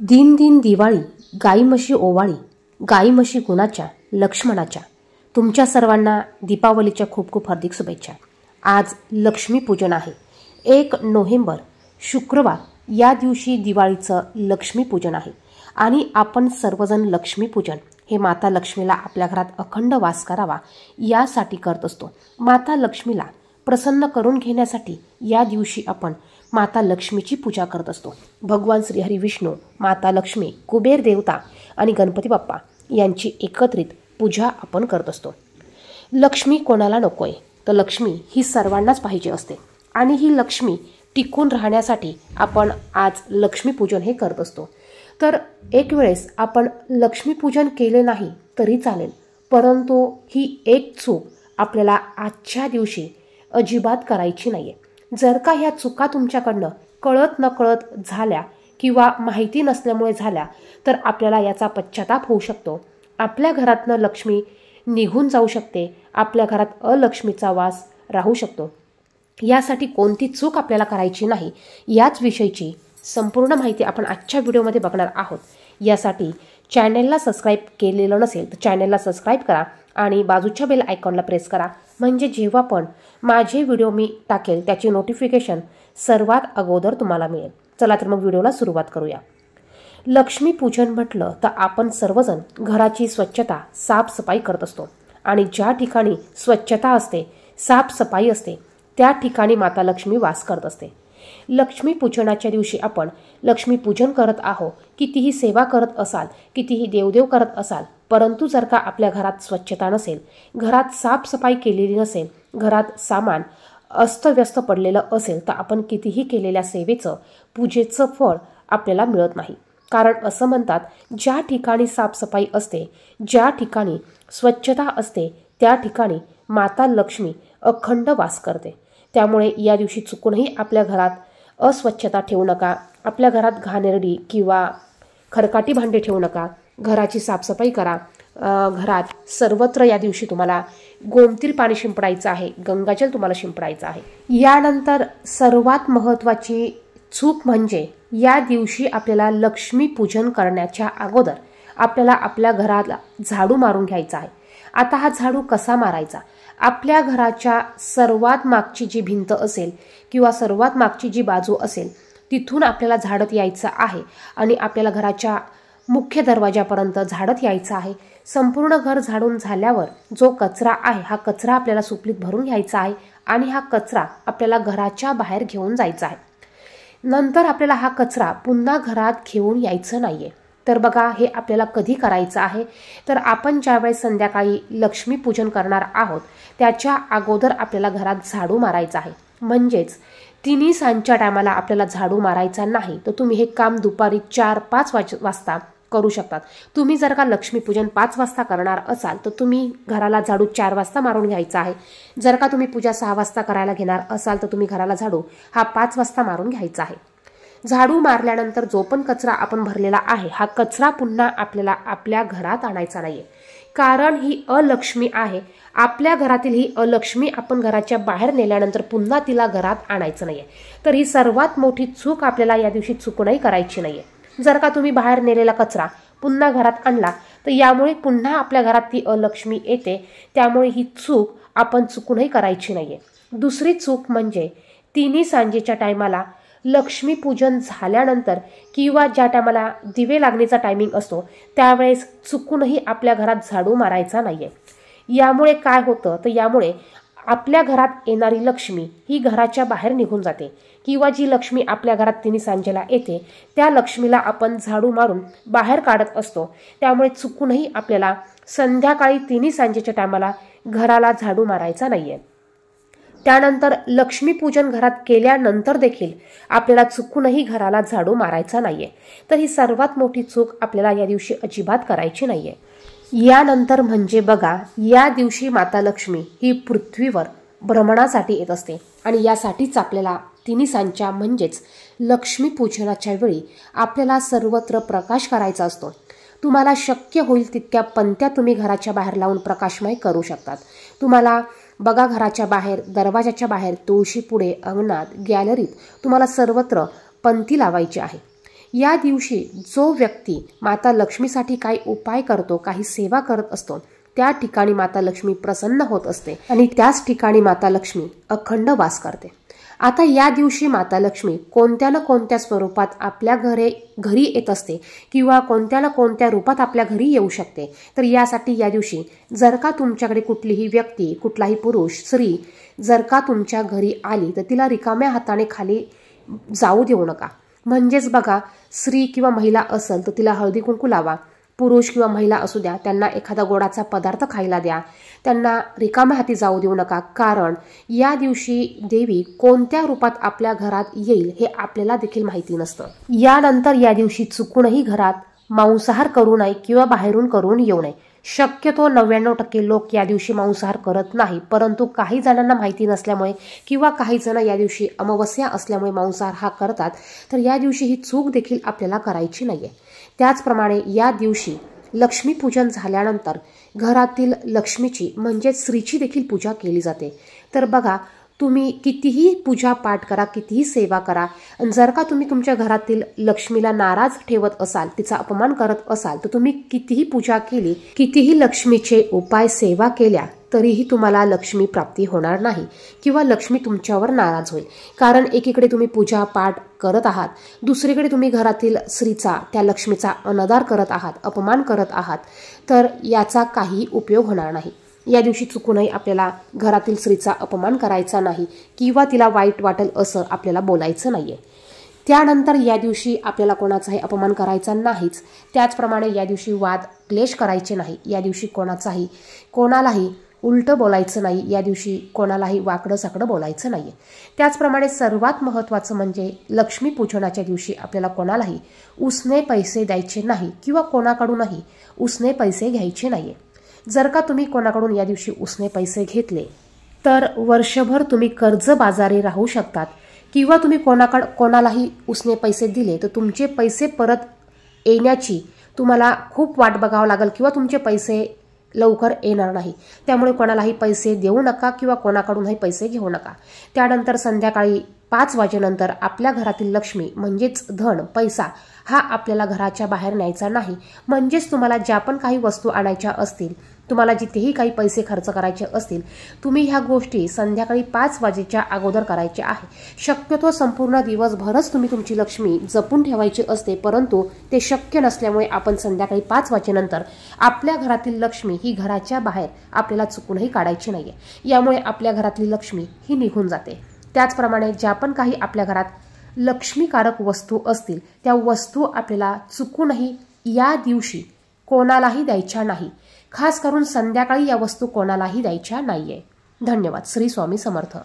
दिन दिन दिवाळी, गाई म्हशी ओवाळी, गाई म्हशी गुणाच्या लक्ष्मणाच्या. तुमच्या सर्वांना दीपावलीच्या खूप खूप हार्दिक शुभेच्छा. आज लक्ष्मीपूजन आहे. 1 नोव्हेंबर शुक्रवार या दिवशी दिवाळीचं लक्ष्मीपूजन आहे आणि आपण सर्वजण लक्ष्मीपूजन हे माता लक्ष्मीला आपल्या घरात अखंड वास करावा यासाठी करत असतो. माता लक्ष्मीला प्रसन्न करून घेण्यासाठी या दिवशी आपण माता लक्ष्मीची पूजा करत असतो. भगवान श्रीहरी विष्णू, माता लक्ष्मी, कुबेर देवता आणि गणपती बाप्पा यांची एकत्रित पूजा आपण करत असतो. लक्ष्मी कोणाला नकोय, तर लक्ष्मी ही सर्वांनाच पाहिजे असते आणि ही लक्ष्मी टिकून राहण्यासाठी आपण आज लक्ष्मीपूजन हे करत असतो. तर एक वेळेस आपण लक्ष्मीपूजन केले नाही तरी चालेल, परंतु ही एक चूक आपल्याला आजच्या दिवशी अजिबात करायची नाही आहे. जर का ह्या चुका तुमच्याकडनं कळत नकळत झाल्या किंवा माहिती नसल्यामुळे झाल्या तर आपल्याला याचा पश्चाताप होऊ शकतो. आपल्या घरातनं लक्ष्मी निघून जाऊ शकते, आपल्या घरात अलक्ष्मीचा वास राहू शकतो. यासाठी कोणती चूक आपल्याला करायची नाही याच विषयीची संपूर्ण माहिती आपण आजच्या व्हिडिओमध्ये बघणार आहोत. यासाठी चॅनलला सबस्क्राईब केलेलं नसेल तर चॅनलला सबस्क्राईब करा आणि बाजूच्या बेल आयकॉनला प्रेस करा, म्हणजे जेव्हा पण माझे व्हिडिओ मी टाकेल त्याची नोटिफिकेशन सर्वात अगोदर तुम्हाला मिळेल. चला तर मग व्हिडिओला सुरुवात करूया. लक्ष्मीपूजन म्हटलं तर आपण सर्वजण घराची स्वच्छता, साफसफाई करत असतो आणि ज्या ठिकाणी स्वच्छता असते, साफसफाई असते, त्या ठिकाणी माता लक्ष्मी वास करत असते. लक्ष्मीपूजनाच्या दिवशी आपण लक्ष्मीपूजन करत आहोत, कितीही सेवा करत असाल, कितीही देवदेव करत असाल, परंतु जर का आपल्या घरात स्वच्छता नसेल, घरात साफसफाई केलेली नसेल, घरात सामान अस्तव्यस्त पडलेलं असेल तर आपण कितीही केलेल्या सेवेचं, पूजेचं फळ आपल्याला मिळत नाही. कारण असं म्हणतात, ज्या ठिकाणी साफसफाई असते, ज्या ठिकाणी स्वच्छता असते, त्या ठिकाणी माता लक्ष्मी अखंड वास करते. त्यामुळे या दिवशी चुकूनही आपल्या घरात अस्वच्छता ठेवू नका. आपल्या घरात घाणेरडी किंवा खरकाटी भांडे ठेवू नका. घराची साफसफाई करा. घरात सर्वत्र या दिवशी तुम्हाला गोमतीर पाणी शिंपडायचं आहे, गंगाजल तुम्हाला शिंपडायचं आहे. यानंतर सर्वात महत्त्वाची चूक म्हणजे या दिवशी आपल्याला लक्ष्मीपूजन करण्याच्या अगोदर आपल्याला आपल्या घराला झाडू मारून घ्यायचा आहे. आता हा झाडू कसा मारायचा? आपल्या घराच्या सर्वात मागची जी भिंत असेल किंवा सर्वात मागची जी बाजू असेल तिथून आपल्याला झाडत यायचं आहे आणि आपल्याला घराच्या मुख्य दरवाजापर्यंत झाडत यायचं आहे. संपूर्ण घर झाडून झाल्यावर जो कचरा आहे हा कचरा आपल्याला सुपलीत भरून घ्यायचा आहे आणि हा कचरा आपल्याला घराच्या बाहेर घेऊन जायचा आहे. नंतर आपल्याला हा कचरा पुन्हा घरात घेऊन यायचं नाहीये. तर बघा, हे आपल्याला कधी करायचं आहे, तर आपण ज्यावेळेस संध्याकाळी लक्ष्मीपूजन करणार आहोत त्याच्या अगोदर आपल्याला घरात झाडू मारायचा आहे. म्हणजेच तिन्ही सांजच्या टायमाला आपल्याला झाडू मारायचा नाही, तर तुम्ही हे काम दुपारी 4-5 वाजता करू शकतात. तुम्ही जर का लक्ष्मीपूजन 5 वाजता करणार असाल तर तुम्ही घराला झाडू 4 वाजता मारून घ्यायचा आहे. जर का तुम्ही पूजा 6 वाजता करायला घेणार असाल तर तुम्ही घराला झाडू हा 5 वाजता मारून घ्यायचा आहे. झाडू मारल्यानंतर जो पण कचरा आपण भरलेला आहे हा कचरा पुन्हा आपल्याला आपल्या घरात आणायचा नाहीये. कारण ही अलक्ष्मी आहे. आपल्या घरातील ही अलक्ष्मी आपण घराच्या बाहेर नेल्यानंतर पुन्हा तिला घरात आणायचं नाहीये. तर ही सर्वात मोठी चूक आपल्याला या दिवशी चुकूनही करायची नाहीये. जर का तुम्ही बाहेर नेलेला कचरा पुन्हा घरात आणला तर यामुळे पुन्हा आपल्या घरात ती अलक्ष्मी येते. त्यामुळे ही चूक आपण चुकूनही करायची नाहीये. दुसरी चूक म्हणजे तिन्ही सांजेच्या टायमाला लक्ष्मीपूजन झाल्यानंतर किंवा ज्या टायमाला दिवे लागण्याचा टायमिंग असतो त्यावेळेस चुकूनही आपल्या घरात झाडू मारायचा नाहीये. यामुळे काय होतं, तर यामुळे आपल्या घरात येणारी लक्ष्मी ही घराच्या बाहेर निघून जाते किंवा जी लक्ष्मी आपल्या घरात तिन्ही सांजेला येते त्या लक्ष्मीला आपण झाडू मारून बाहेर काढत असतो. त्यामुळे चुकूनही आपल्याला संध्याकाळी तिन्ही सांजेच्या टायमाला घराला झाडू मारायचा नाहीये. त्यानंतर लक्ष्मीपूजन घरात केल्यानंतर देखील आपल्याला चुकूनही घराला झाडू मारायचा नाहीये. तर ही सर्वात मोठी चूक आपल्याला या दिवशी अजिबात करायची नाहीये. यानंतर म्हणजे बघा, या दिवशी माता लक्ष्मी ही पृथ्वीवर भ्रमणासाठी येत असते आणि यासाठीच आपल्याला तिन्ही सांजच्या म्हणजेच लक्ष्मीपूजनाच्या वेळी आपल्याला सर्वत्र प्रकाश करायचा असतो. तुम्हाला शक्य होईल तितक्या पंत्या तुम्ही घराच्या बाहेर लावून प्रकाशमय करू शकतात. तुम्हाला बघा, घराच्या बाहेर, दरवाजाच्या बाहेर, तुळशी पुढे, अंगणात, गॅलरीत तुम्हाला सर्वत्र पंथी लावायची आहे. या दिवशी जो व्यक्ती माता लक्ष्मीसाठी काही उपाय करतो, काही सेवा करत असतो, त्या ठिकाणी माता लक्ष्मी प्रसन्न होत असते आणि त्याच ठिकाणी माता लक्ष्मी अखंड वास करते। आता या दिवशी माता लक्ष्मी कोणत्या ना कोणत्या स्वरूपात आपल्या घरी येत असते किंवा कोणत्या ना कोणत्या रूपात आपल्या घरी येऊ शकते। तर यासाठी या दिवशी जर का तुमच्याकडे कुठलीही व्यक्ती, कुठलाही पुरुष, स्त्री जर का तुमच्या घरी आली तर तिला रिकाम्या हाताने खाली जाऊ देऊ नका। म्हणजेच बघा, स्त्री किंवा महिला असेल तर तिला हळदी कुंकू लावा, पुरुष किंवा महिला असू द्या त्यांना एखादा गोडाचा पदार्थ खायला द्या, त्यांना रिकाम्या हाती जाऊ देऊ नका। कारण या दिवशी देवी कोणत्या रूपात आपल्या घरात येईल हे आपल्याला देखील माहिती नसतं। यानंतर या दिवशी चुकूनही घरात मांसाहार करू नये किंवा बाहेरून करून येऊ नये। शक्यतो 99% लोक या दिवशी मांसाहार करत नाही, परंतु काही जणांना माहिती नसल्यामुळे किंवा काही जण या दिवशी अमावस्या असल्यामुळे मांसाहार हा करतात। तर या दिवशी ही चूक देखील आपल्याला करायची नाहीये। त्याचप्रमाणे या दिवशी लक्ष्मीपूजन झाल्यानंतर घरातील लक्ष्मीची म्हणजे स्त्रीची देखील पूजा केली जाते। तर बघा, तुम्ही कितीही पूजा पाठ करा, कितीही सेवा करा, जर का तुम्ही तुमच्या घरातील लक्ष्मीला नाराज ठेवत असाल, तिचा अपमान करत असाल, तर तुम्ही कितीही पूजा केली, कितीही लक्ष्मीचे उपाय सेवा केल्या तरीही तुम्हाला लक्ष्मी प्राप्ती होणार नाही किंवा लक्ष्मी तुमच्यावर नाराज होईल। कारण एकीकडे तुम्ही पूजा पाठ करत आहात, दुसरीकडे तुम्ही घरातील स्त्रीचा, त्या लक्ष्मीचा अनादर करत आहात, अपमान करत आहात, तर याचा काही उपयोग होणार नाही। या दिवशी चुकूनही आपल्याला घरातील स्त्रीचा अपमान करायचा नाही किंवा तिला वाईट वाटेल असं आपल्याला बोलायचं नाहीये। त्यानंतर या दिवशी आपल्याला कोणाचाही अपमान करायचा नाहीच। त्याचप्रमाणे या दिवशी वाद क्लेश करायचे नाही। या दिवशी कोणालाही उलटं बोलायचं नाही। या दिवशी कोणालाही वाकडं साकडं बोलायचं नाहीये। त्याचप्रमाणे सर्वात महत्त्वाचं म्हणजे लक्ष्मी पूजनाच्या दिवशी आपल्याला कोणालाही उसने पैसे द्यायचे नाही किंवा कोणाकडूनही उसने पैसे घ्यायचे नाहीये। जर का तुम्ही कोणाकडून या दिवशी उसने पैसे घेतले तर वर्षभर तुम्ही कर्जबाजारी राहू शकतात किंवा तुम्ही कोणालाही उसने पैसे दिले तर तुमचे पैसे परत येण्याची तुम्हाला खूप वाट बघावं लागेल किंवा तुमचे पैसे लवकर येणार नाही। त्यामुळे कोणालाही पैसे देऊ नका किंवा कोणाकडूनही पैसे घेऊ नका। त्यानंतर संध्याकाळी 5 वाजेनंतर आपल्या घरातील लक्ष्मी म्हणजेच धन, पैसा हा आपल्याला घराच्या बाहेर न्यायचा नाही। म्हणजेच तुम्हाला ज्या पण काही वस्तू आणायच्या असतील, तुम्हाला जिथेही काही पैसे खर्च करायचे असतील, तुम्ही ह्या गोष्टी संध्याकाळी 5 वाजेच्या अगोदर करायच्या आहे। शक्यतो संपूर्ण दिवसभरच तुम्ही तुमची लक्ष्मी जपून ठेवायची असते, परंतु ते शक्य नसल्यामुळे आपण संध्याकाळी 5 वाजेनंतर आपल्या घरातील लक्ष्मी ही घराच्या बाहेर आपल्याला चुकूनही काढायची नाहीये। यामुळे आपल्या घरातली लक्ष्मी ही निघून जाते। त्याचप्रमाणे ज्या पण काही आपल्या घरात लक्ष्मीकारक वस्तू असतील त्या वस्तू आपल्याला चुकूनही या दिवशी कोणालाही द्यायच्या नाही। खास करून संध्याकाळी या वस्तू कोणालाही द्यायच्या नाहीये। धन्यवाद। श्री स्वामी समर्थ।